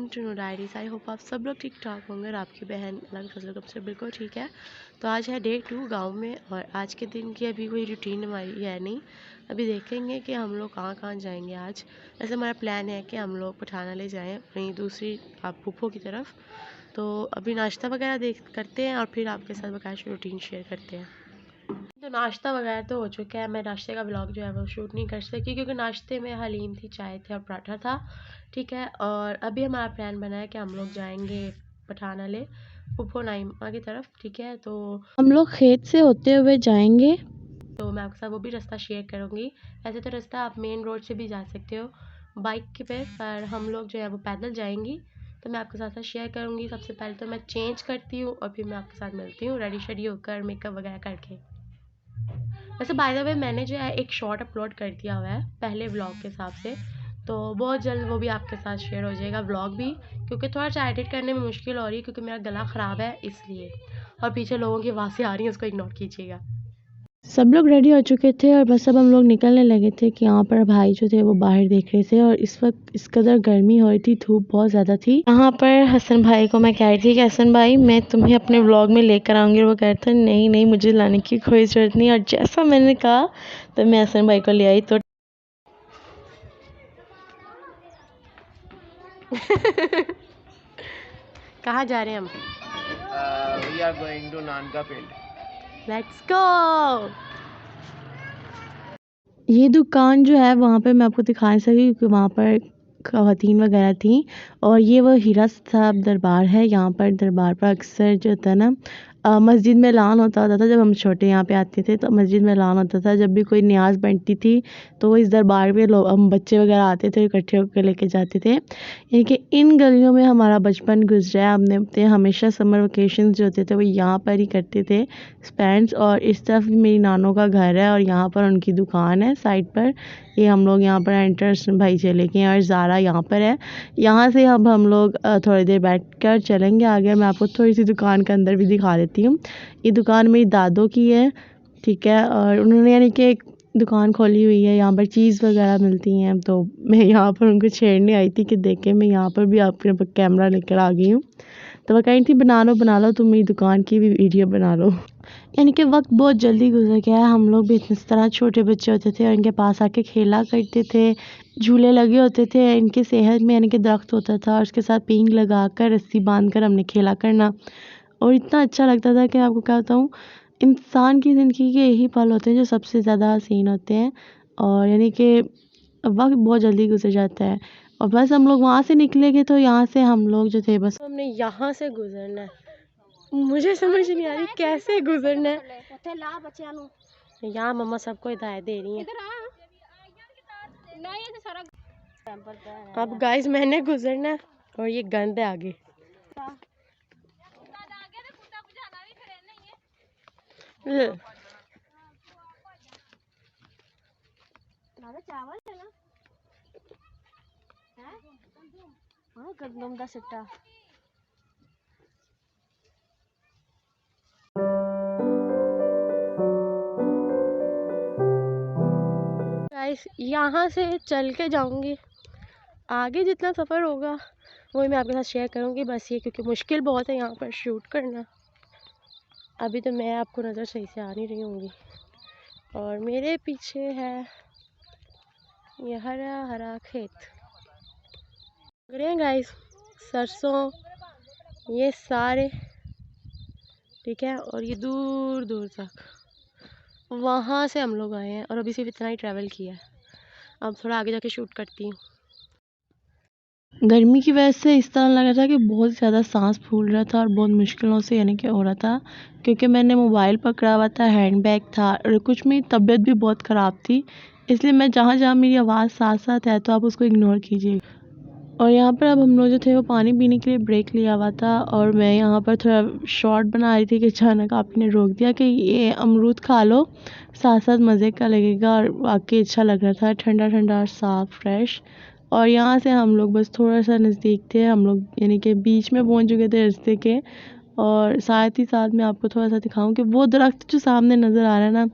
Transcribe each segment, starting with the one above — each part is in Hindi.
To know diaries. I hope आप सब लोग ठीक ठाक होंगे और आपकी बहन अलग फजल से बिल्कुल ठीक है। तो आज है डे 2 गांव में और आज के दिन की अभी कोई रूटीन हमारी है नहीं। अभी देखेंगे कि हम लोग कहाँ कहाँ जाएंगे आज। वैसे हमारा प्लान है कि हम लोग पठाना ले जाएँ अपनी दूसरी फूफो की तरफ। तो अभी नाश्ता वगैरह देख करते हैं और फिर आपके साथ बकाया रूटीन शेयर करते हैं। तो नाश्ता वगैरह तो हो चुका है। मैं नाश्ते का ब्लॉग जो है वो शूट नहीं कर सकी क्योंकि नाश्ते में हलीम थी, चाय थे और पराठा था। ठीक है, और अभी हमारा प्लान बना है कि हम लोग जाएंगे पठाना ले फूफो नाइमा की तरफ। ठीक है, तो हम लोग खेत से होते हुए जाएंगे। तो मैं आपके साथ वो भी रास्ता शेयर करूँगी। ऐसे तो रास्ता आप मेन रोड से भी जा सकते हो बाइक के पे, पर हम लोग जो है वो पैदल जाएंगी। तो मैं आपके साथ शेयर करूँगी। सबसे पहले तो मैं चेंज करती हूँ और फिर मैं आपके साथ मिलती हूँ रेडी शेडी होकर, मेकअप वगैरह करके। वैसे बाय द वे मैंने जो है एक शॉर्ट अपलोड कर दिया हुआ है पहले व्लॉग के हिसाब से, तो बहुत जल्द वो भी आपके साथ शेयर हो जाएगा व्लॉग भी, क्योंकि थोड़ा सा एडिट करने में मुश्किल हो रही है क्योंकि मेरा गला ख़राब है इसलिए। और पीछे लोगों की आवाज़ें आ रही हैं, उसको इग्नोर कीजिएगा। सब लोग रेडी हो चुके थे और बस अब हम लोग निकलने लगे थे कि यहाँ पर भाई जो थे वो बाहर देख रहे थे और इस वक्त इस कदर गर्मी हो रही थी, धूप बहुत ज़्यादा थी। यहाँ पर हसन भाई को मैं कह रही थी कि हसन भाई मैं तुम्हें अपने व्लॉग में लेकर आऊँगी, और वो कहते नहीं नहीं मुझे लाने की कोई ज़रूरत नहीं। और जैसा मैंने कहा तो मैं हसन भाई को ले आई। तो कहाँ जा रहे हैं हम? We are going to नानका पिंड। Let's go. ये दुकान जो है वहाँ पे मैं आपको दिखा नहीं सकी क्योंकि वहाँ पर ख़वातीन वगैरह थी। और ये वो हीरा साहब दरबार है। यहाँ पर दरबार पर अक्सर जो होता है ना मस्जिद में ऐलान होता था जब हम छोटे यहाँ पे आते थे, तो मस्जिद में ऐलान होता था जब भी कोई न्याज बनती थी तो वो इस दरबार पे लोग हम बच्चे वगैरह आते थे, इकट्ठे होकर लेके जाते थे। यानी कि इन गलियों में हमारा बचपन गुजरा है। हमने अपने हमेशा समर वेकेशन जो होते थे वो यहाँ पर ही करते थे स्पेंड्स। और इस तरफ मेरी नानों का घर है और यहाँ पर उनकी दुकान है साइड पर। ये हम लोग यहाँ पर एंटर्स भाई चले गए और ज़ारा यहाँ पर है। यहाँ से अब हम लोग थोड़ी देर बैठ कर चलेंगे आगे। मैं आपको थोड़ी सी दुकान के अंदर भी दिखा देती हूँ। ये दुकान मेरी दादों की है, ठीक है, और उन्होंने यानी कि एक दुकान खोली हुई है। यहाँ पर चीज़ वगैरह मिलती हैं, तो मैं यहाँ पर उनको छेड़ने आई थी कि देखें मैं यहाँ पर भी अपने कैमरा लेकर आ गई हूँ। तो वो कही थी बना लो तुम मेरी दुकान की भी वीडियो बना लो। यानी कि वक्त बहुत जल्दी गुजर गया है। हम लोग भी इस तरह छोटे बच्चे होते थे और इनके पास आके खेला करते थे, झूले लगे होते थे इनके सेहत में, यानी कि दरख्त होता था और उसके साथ पींग लगा कर रस्सी बांध कर हमने खेला करना। और इतना अच्छा लगता था कि आपको क्या बताऊँ, इंसान की ज़िंदगी के यही पल होते हैं जो सबसे ज़्यादा हसीन होते हैं। और यानी कि वक्त बहुत जल्दी गुजर जाता है। और बस हम लोग वहाँ से निकलेंगे तो यहाँ से हम लोग जो थे बस हमने यहाँ से गुजरना है। मुझे समझ नहीं आ रही कैसे गुजरना है। यहाँ मम्मा सबको हिदायत दे रही हैं। अब गाइस मैंने गुजरना है और ये गंद है आगे। चावल है ना, हाँ गंदम दा सिट्टा। गाइस यहाँ से चल के जाऊंगी, आगे जितना सफ़र होगा वही मैं आपके साथ शेयर करूंगी। बस ये क्योंकि मुश्किल बहुत है यहाँ पर शूट करना। अभी तो मैं आपको नज़र सही से आ नहीं रही होंगी। और मेरे पीछे है ये हरा हरा खेत, लग रहे हैं गाइस सरसों ये सारे, ठीक है। और ये दूर दूर तक वहाँ से हम लोग आए हैं और अभी सिर्फ इतना ही ट्रैवल किया है। अब थोड़ा आगे जाके शूट करती हूँ। गर्मी की वजह से इस तरह लग रहा था कि बहुत ज़्यादा सांस फूल रहा था और बहुत मुश्किलों से यानी कि हो रहा था, क्योंकि मैंने मोबाइल पकड़ा हुआ था, हैंड बैग था और कुछ मेरी तबीयत भी बहुत ख़राब थी। इसलिए मैं जहाँ जहाँ मेरी आवाज़ साथ साथ है तो आप उसको इग्नोर कीजिए। और यहाँ पर अब हम लोग जो थे वो पानी पीने के लिए ब्रेक लिया हुआ था और मैं यहाँ पर थोड़ा शॉर्ट बना रही थी कि अचानक आपने रोक दिया कि ये अमरूद खा लो, साथ साथ मज़े का लगेगा। और वाकई अच्छा लग रहा था, ठंडा ठंडा और साफ़ फ्रेश। और यहाँ से हम लोग बस थोड़ा सा नज़दीक थे, हम लोग यानी कि बीच में पहुँच चुके थे रास्ते के। और साथ ही साथ मैं आपको थोड़ा सा दिखाऊं कि वो दरख्त जो सामने नज़र आ रहा है ना,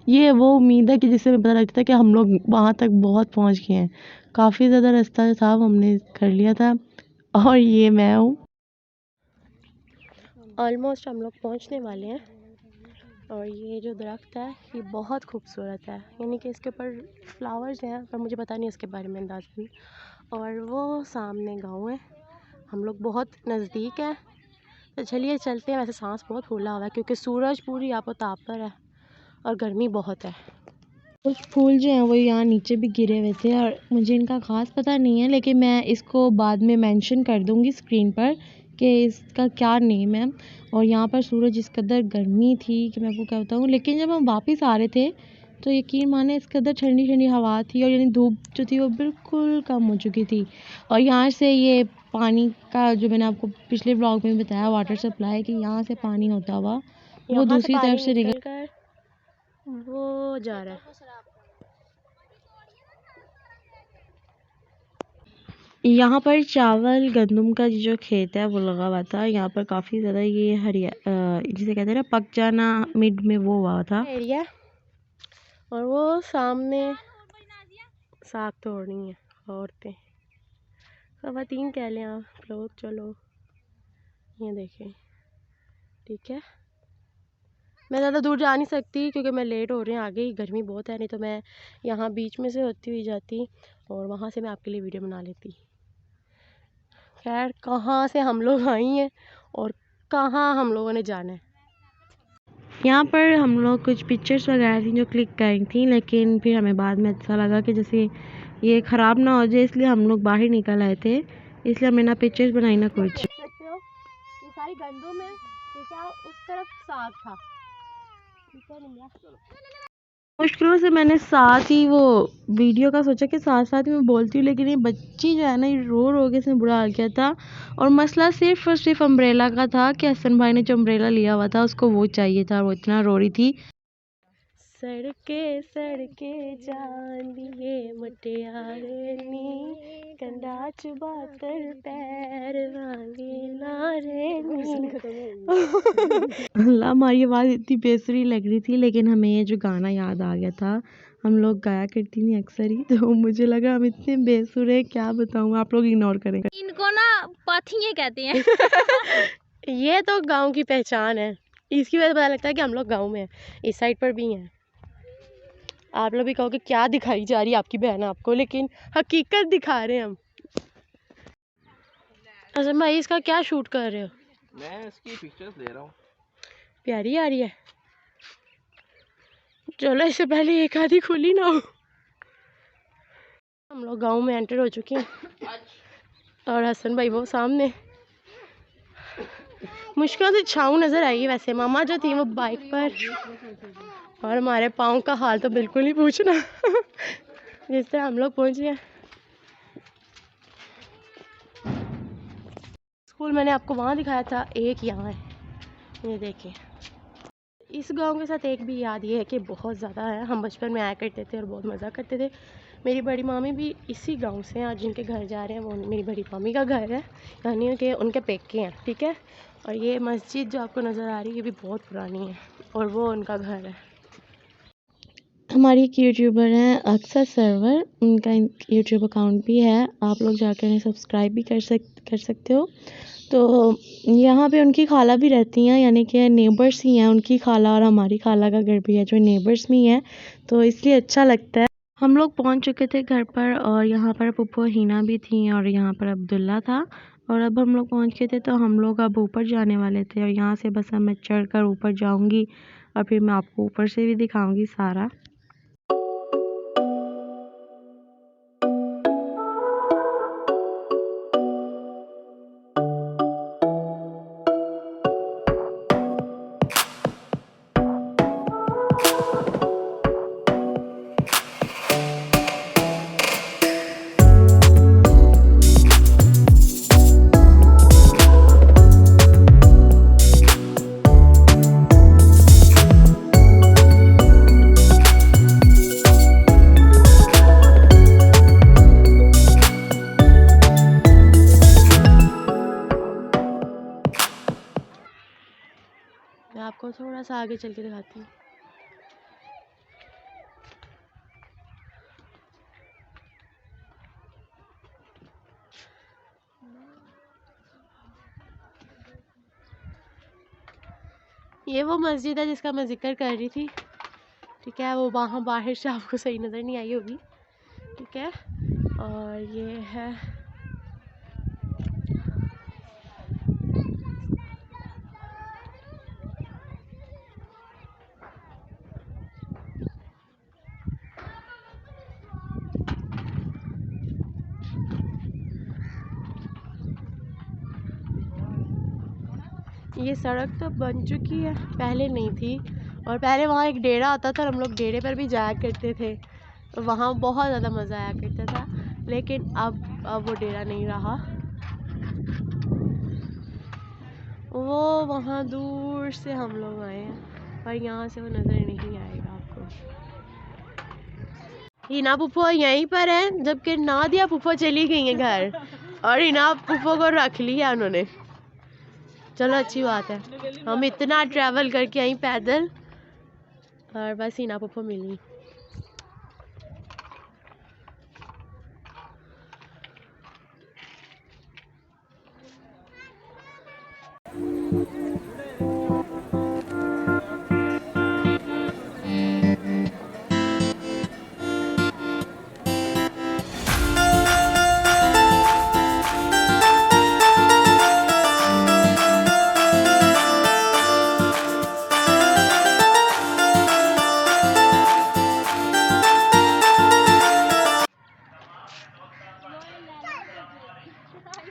ये वो उम्मीद है कि जिससे पता लगता था कि हम लोग वहाँ तक बहुत पहुँच गए हैं। काफ़ी ज़्यादा रास्ता जो था वो हमने कर लिया था। और ये मैं हूँ। ऑलमोस्ट हम लोग पहुँचने वाले हैं। और ये जो दरख्त है ये बहुत खूबसूरत है, यानी कि इसके ऊपर फ्लावर्स हैं पर मुझे पता नहीं इसके बारे में अंदाज़ा नहीं। और वो सामने गांव है, हम लोग बहुत नज़दीक है। तो चलिए चलते हैं। वैसे सांस बहुत फूला हुआ है क्योंकि सूरज पूरी आपो ताप पर है और गर्मी बहुत है। कुछ फूल जो हैं वो यहाँ नीचे भी गिरे हुए थे और मुझे इनका ख़ास पता नहीं है, लेकिन मैं इसको बाद में मेंशन कर दूँगी स्क्रीन पर कि इसका क्या नेम है। और यहाँ पर सूरज इस कदर गर्मी थी कि मैं आपको क्या बताऊँ, लेकिन जब हम वापस आ रहे थे तो यकीन माने इस कदर ठंडी ठंडी हवा थी और यानी धूप जो थी वो बिल्कुल कम हो चुकी थी। और यहाँ से ये पानी का जो मैंने आपको पिछले ब्लॉग में बताया वाटर सप्लाई कि यहाँ से पानी होता हुआ वो दूसरी तरफ से निकल कर वो जा रहा है। यहाँ पर चावल गंदम का जो खेत है वो लगा हुआ था। यहाँ पर काफ़ी ज़्यादा ये हरिया जिसे कहते हैं ना पक जाना मिड में वो हुआ था एरिया। और वो सामने साग तोड़ रही हैं औरतें, ख़वातीन कह लें आप लोग। चलो ये देखें, ठीक है। मैं ज़्यादा दूर जा नहीं सकती क्योंकि मैं लेट हो रही हूँ, आगे ही गर्मी बहुत है, नहीं तो मैं यहाँ बीच में से होती हुई जाती और वहाँ से मैं आपके लिए वीडियो बना लेती। खैर कहाँ से हम लोग आई हैं और कहाँ हम लोगों ने जाना है। यहाँ पर हम लोग कुछ पिक्चर्स वगैरह थी जो क्लिक करी थी, लेकिन फिर हमें बाद में अच्छा लगा कि जैसे ये ख़राब ना हो जाए, इसलिए हम लोग बाहर निकल आए थे। इसलिए हमने ना पिक्चर्स बनाई ना कुछ। ये सारी गंदम है, ये क्या उस तरफ साग था। मुश्किलों से मैंने साथ ही वो वीडियो का सोचा कि साथ साथ ही मैं बोलती हूँ, लेकिन ये बच्ची जो है ना ये रो रो के इसने बुरा हाल किया था। और मसला सिर्फ और सिर्फ अम्ब्रेला का था कि हसन भाई ने जो अम्ब्रेला लिया हुआ था उसको वो चाहिए था, वो इतना रो रही थी। सड़के सड़के जान दिए मुटियारे नी कंधा चुबा कर पैर वाले नारे अल्लाह हमारी आवाज़ इतनी बेसुरी लग रही थी, लेकिन हमें ये जो गाना याद आ गया था। हम लोग गाया करती थी अक्सर ही, तो मुझे लगा हम इतने बेसुर है क्या बताऊँ, आप लोग इग्नोर करेंगे। इनको ना पाथिये कहते हैं। ये तो गांव की पहचान है, इसकी वजह से पता लगता है कि हम लोग गांव में हैं। इस साइड पर भी हैं। आप लोग भी कहोगे क्या दिखाई जा रही है आपकी बहन आपको, लेकिन हकीकत दिखा रहे हैं हम। अच्छा भाई इसका क्या शूट कर रहे हो? मैं इसकी पिक्चर्स ले रहा हूँ। प्यारी आ रही है। चलो इससे पहले एक आधी खुली ना हो। हम लोग गांव में एंटर हो चुके हैं और हसन भाई वो सामने। मुश्किल से छाँव नज़र आई है। वैसे मामा जो थी वो बाइक पर, और हमारे पाँव का हाल तो बिल्कुल ही पूछना। जिस तरह हम लोग पहुँच गए स्कूल, मैंने आपको वहाँ दिखाया था, एक यहाँ है, ये देखिए। इस गांव के साथ एक भी याद ये है कि बहुत ज़्यादा है, हम बचपन में आया करते थे और बहुत मज़ा करते थे। मेरी बड़ी मामी भी इसी गांव से हैं, आज जिनके घर जा रहे हैं वो मेरी बड़ी मामी का घर है, यानी कि उनके पेके हैं, ठीक है। और ये मस्जिद जो आपको नज़र आ रही है ये भी बहुत पुरानी है और वो उनका घर है। हमारी एक यूट्यूबर हैं अक्सर सर्वर, उनका यूट्यूब अकाउंट भी है, आप लोग जाकर उन्हें सब्सक्राइब भी कर सकते हो। तो यहाँ पे उनकी खाला भी रहती हैं, यानी कि नेबर्स ही हैं, उनकी खाला और हमारी खाला का घर भी है जो नेबर्स में ही है, तो इसलिए अच्छा लगता है। हम लोग पहुँच चुके थे घर पर और यहाँ पर पुप्पो हिना भी थी और यहाँ पर अब्दुल्ला था। और अब हम लोग पहुँच गए थे तो हम लोग अब ऊपर जाने वाले थे और यहाँ से बस अब मैं चढ़ कर ऊपर जाऊँगी और फिर मैं आपको ऊपर से भी दिखाऊँगी सारा। मैं आपको थोड़ा सा आगे चल के दिखाती हूँ। ये वो मस्जिद है जिसका मैं जिक्र कर रही थी, ठीक है। वो वहाँ बाहर से आपको सही नज़र नहीं आई होगी, ठीक है। और ये है ये सड़क तो बन चुकी है, पहले नहीं थी। और पहले वहाँ एक डेरा आता था, हम लोग डेरे पर भी जाया करते थे, वहाँ बहुत ज़्यादा मज़ा आया करता था। लेकिन अब वो डेरा नहीं रहा, वो वहाँ दूर से हम लोग आए हैं और यहाँ से वो नज़र नहीं आएगा आपको। हिना पुप्पो यहीं पर है, जबकि नादिया पुप्पो चली गई है घर और हिना पुप्पो को रख लिया उन्होंने। चलो अच्छी बात है, हम इतना ट्रैवल करके आई पैदल और बस हिना पुप्पो मिली।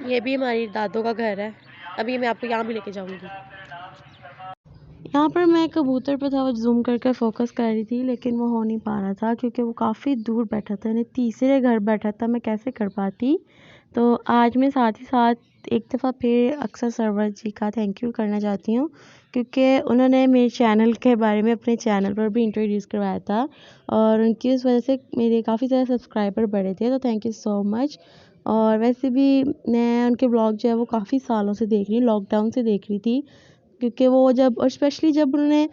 ये भी हमारी दादों का घर है, अभी मैं आपको यहाँ भी लेके जाऊंगी। यहाँ पर मैं कबूतर पे था, वो जूम करके फोकस कर रही थी, लेकिन वो हो नहीं पा रहा था क्योंकि वो काफ़ी दूर बैठा था, यानी तीसरे घर बैठा था, मैं कैसे कर पाती। तो आज मैं साथ ही साथ एक दफ़ा फिर अक्सर सरवर जी का थैंक यू करना चाहती हूँ, क्योंकि उन्होंने मेरे चैनल के बारे में अपने चैनल पर भी इंट्रोड्यूस करवाया था और उनकी उस वजह से मेरे काफ़ी ज़्यादा सब्सक्राइबर बढ़े थे, तो थैंक यू सो मच। और वैसे भी मैं उनके ब्लॉग जो है वो काफ़ी सालों से देख रही हूँ, लॉकडाउन से देख रही थी, क्योंकि वो जब और स्पेशली जब उन्होंने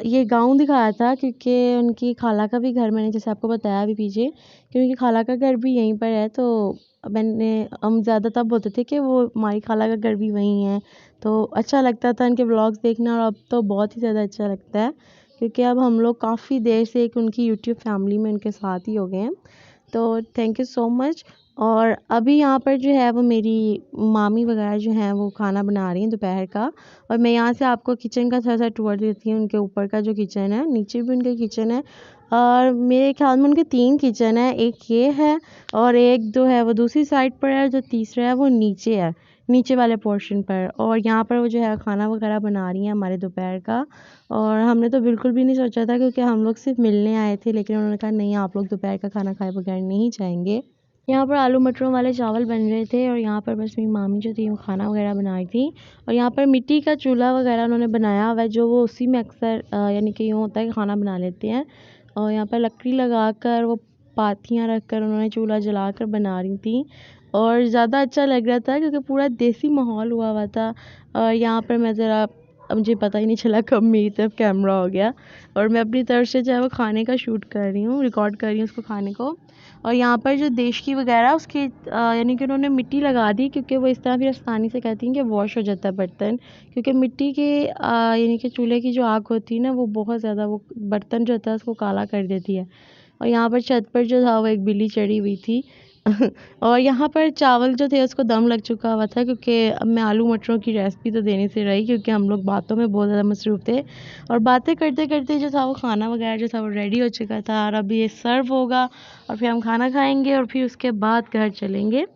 ये गाँव दिखाया था, क्योंकि उनकी खाला का भी घर, मैंने जैसे आपको बताया अभी पीछे, कि उनकी खाला का घर भी यहीं पर है। तो हम ज़्यादा तब बोलते थे कि वो हमारी खाला का घर भी वहीं है, तो अच्छा लगता था उनके व्लॉग्स देखना। और अब तो बहुत ही ज़्यादा अच्छा लगता है, क्योंकि अब हम लोग काफ़ी देर से एक उनकी यूट्यूब फैमिली में उनके साथ ही हो गए हैं। तो थैंक यू सो मच। और अभी यहाँ पर जो है वो मेरी मामी वगैरह जो हैं वो खाना बना रही हैं दोपहर का, और मैं यहाँ से आपको किचन का थोड़ा सा टूर देती हूँ। उनके ऊपर का जो किचन है, नीचे भी उनका किचन है, और मेरे ख्याल में उनके 3 किचन है, एक ये है और एक जो है वो दूसरी साइड पर है, जो तीसरा है वो नीचे है, नीचे वाले पोर्शन पर। और यहाँ पर वो जो है खाना वगैरह बना रही हैं हमारे दोपहर का। और हमने तो बिल्कुल भी नहीं सोचा था, क्योंकि हम लोग सिर्फ मिलने आए थे, लेकिन उन्होंने कहा नहीं, आप लोग दोपहर का खाना खाए बगैर नहीं जाएंगे। यहाँ पर आलू मटरों वाले चावल बन रहे थे, और यहाँ पर बस मेरी मामी जो थी वो खाना वगैरह बना रही थी। और यहाँ पर मिट्टी का चूल्हा वगैरह उन्होंने बनाया हुआ है, जो वो उसी में अक्सर यानी कि यूँ होता है कि खाना बना लेते हैं। और यहाँ पर लकड़ी लगाकर वो पाथियाँ रख कर उन्होंने चूल्हा जलाकर बना रही थी, और ज़्यादा अच्छा लग रहा था क्योंकि पूरा देसी माहौल हुआ था। और यहाँ पर मैं ज़रा, मुझे पता ही नहीं चला कब मेरी तरफ कैमरा हो गया, और मैं अपनी तरफ से जो है वो खाने का शूट कर रही हूँ, रिकॉर्ड कर रही हूँ उसको, खाने को। और यहाँ पर जो देशकी वगैरह उसकी यानी कि उन्होंने मिट्टी लगा दी, क्योंकि वो इस तरह फिर आसानी से कहती हैं कि वॉश हो जाता है बर्तन, क्योंकि मिट्टी के यानी कि चूल्हे की जो आग होती है ना, वो बहुत ज़्यादा वो बर्तन जो होता है उसको काला कर देती है। और यहाँ पर छत पर जो था वो एक बिल्ली चढ़ी हुई थी और यहाँ पर चावल जो थे उसको दम लग चुका हुआ था, क्योंकि अब मैं आलू मटरों की रेसिपी तो देने से रही, क्योंकि हम लोग बातों में बहुत ज़्यादा मसरूफ़ थे। और बातें करते करते जो था वो खाना वगैरह जो था वो रेडी हो चुका था, और अब ये सर्व होगा और फिर हम खाना खाएंगे और फिर उसके बाद घर चलेंगे।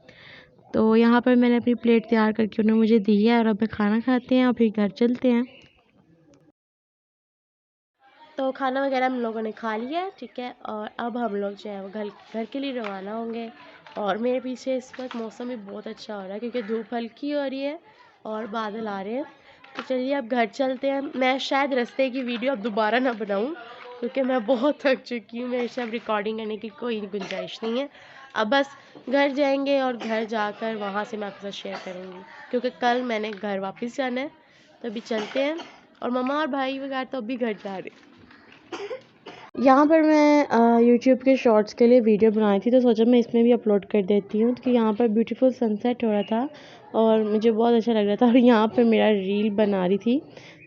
तो यहाँ पर मैंने अपनी प्लेट तैयार करके उन्होंने मुझे दी है, और अब मैं खाना खाते हैं और फिर घर चलते हैं। तो खाना वगैरह हम लोगों ने खा लिया है, ठीक है। और अब हम लोग जो है वो घर के लिए रवाना होंगे। और मेरे पीछे इस वक्त मौसम भी बहुत अच्छा हो रहा है, क्योंकि धूप हल्की हो रही है और बादल आ रहे हैं। तो चलिए अब घर चलते हैं। मैं शायद रास्ते की वीडियो अब दोबारा ना बनाऊं, क्योंकि मैं बहुत थक चुकी हूँ, मेरे से अब रिकॉर्डिंग करने की कोई गुंजाइश नहीं है। अब बस घर जाएंगे और घर जाकर वहाँ से मैं आपके साथ शेयर करूँगी, क्योंकि कल मैंने घर वापस जाना है। तो अभी चलते हैं। और मम्मा और भाई वगैरह तो अभी घर जा रहे हैं। यहाँ पर मैं यूट्यूब के शॉर्ट्स के लिए वीडियो बनाई थी, तो सोचा मैं इसमें भी अपलोड कर देती हूँ कि यहाँ पर ब्यूटीफुल सनसेट हो रहा था और मुझे बहुत अच्छा लग रहा था। और यहाँ पर मेरा रील बना रही थी,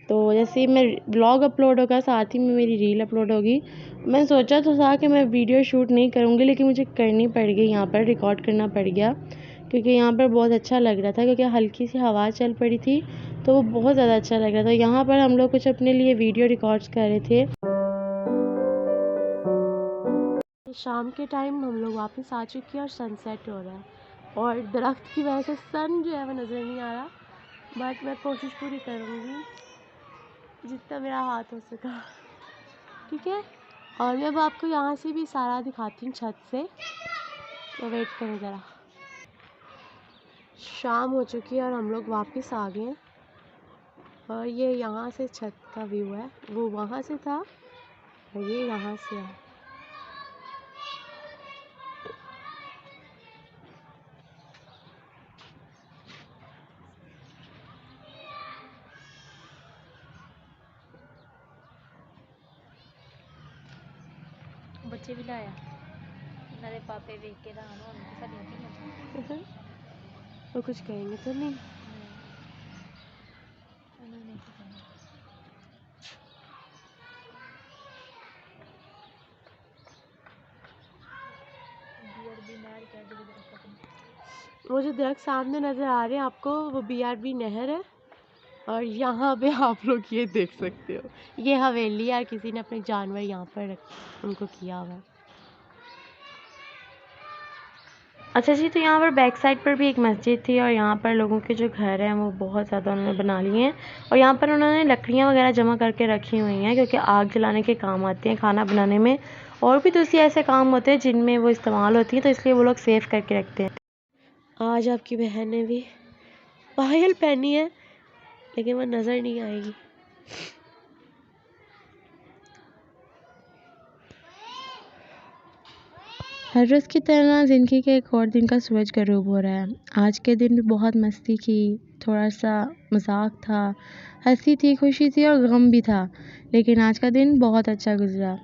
तो जैसे ही मैं व्लॉग अपलोड होगा साथ ही में मेरी रील अपलोड होगी। मैं सोचा तो था कि मैं वीडियो शूट नहीं करूँगी, लेकिन मुझे करनी पड़ गई, यहाँ पर रिकॉर्ड करना पड़ गया क्योंकि यहाँ पर बहुत अच्छा लग रहा था, क्योंकि हल्की सी हवा चल पड़ी थी तो वो बहुत ज़्यादा अच्छा लग रहा था। यहाँ पर हम लोग कुछ अपने लिए वीडियो रिकॉर्ड्स कर रहे थे। शाम के टाइम हम लोग वापस आ चुके हैं और सनसेट हो रहा है, और दरख्त की वजह से सन जो है वो नज़र नहीं आ रहा, बट मैं कोशिश पूरी करूँगी जितना मेरा हाथ हो सका। ठीक है, और मैं अब आपको यहाँ से भी सारा दिखाती हूँ छत से, तो वेट करें ज़रा। शाम हो चुकी है और हम लोग वापस आ गए हैं, और ये यहाँ से छत का व्यू है, वो वहाँ से था और ये यहाँ से है। बच्चे भी लाया नारे पापे देख के रान होने साड़ी की तो कुछ कहेंगे तो नहीं। उन्होंने क्या कहना। बियर भी नहर क्या दिख रहा है। वो जो दरख्त सामने नज़र आ रहे हैं आपको, वो BRB नहर है, और यहाँ पे आप लोग ये देख सकते हो, ये हवेली है, किसी ने अपने जानवर यहाँ पर उनको किया हुआ है। अच्छा जी, तो यहाँ पर बैक साइड पर भी एक मस्जिद थी, और यहाँ पर लोगों के जो घर हैं वो बहुत ज़्यादा उन्होंने बना लिए हैं, और यहाँ पर उन्होंने लकड़ियाँ वगैरह जमा करके रखी हुई हैं क्योंकि आग जलाने के काम आती हैं, खाना बनाने में, और भी दूसरे ऐसे काम होते हैं जिनमें वो इस्तेमाल होती हैं, तो इसलिए वो लोग सेव करके रखते हैं। आज आपकी बहन ने भी पायल पहनी है, लेकिन वो नज़र नहीं आएगी। हर रोज़ की तरह ज़िंदगी के एक और दिन का सूरज गरूब हो रहा है। आज के दिन भी बहुत मस्ती की, थोड़ा सा मजाक था, हंसी थी, खुशी थी और गम भी था, लेकिन आज का दिन बहुत अच्छा गुजरा।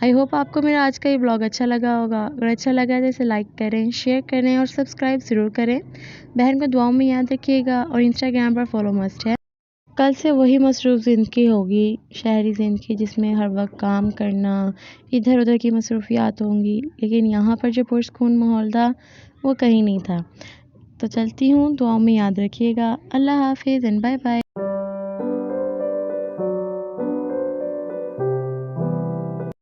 आई होप आपको मेरा आज का ये ब्लॉग अच्छा लगा होगा। अगर अच्छा लगा है तो इसे लाइक करें, शेयर करें और सब्सक्राइब ज़रूर करें। बहन को दुआओं में याद रखिएगा, और इंस्टाग्राम पर फॉलो मस्ट है। कल से वही मसरूफ़ ज़िंदगी होगी, शहरी ज़िंदगी, जिसमें हर वक्त काम करना, इधर उधर की मसरूफ़ियात होंगी, लेकिन यहाँ पर जो पुरसकून माहौल था वो कहीं नहीं था। तो चलती हूँ, दुआओं में याद रखिएगा। अल्लाह हाफिज़ एंड बाय बाय।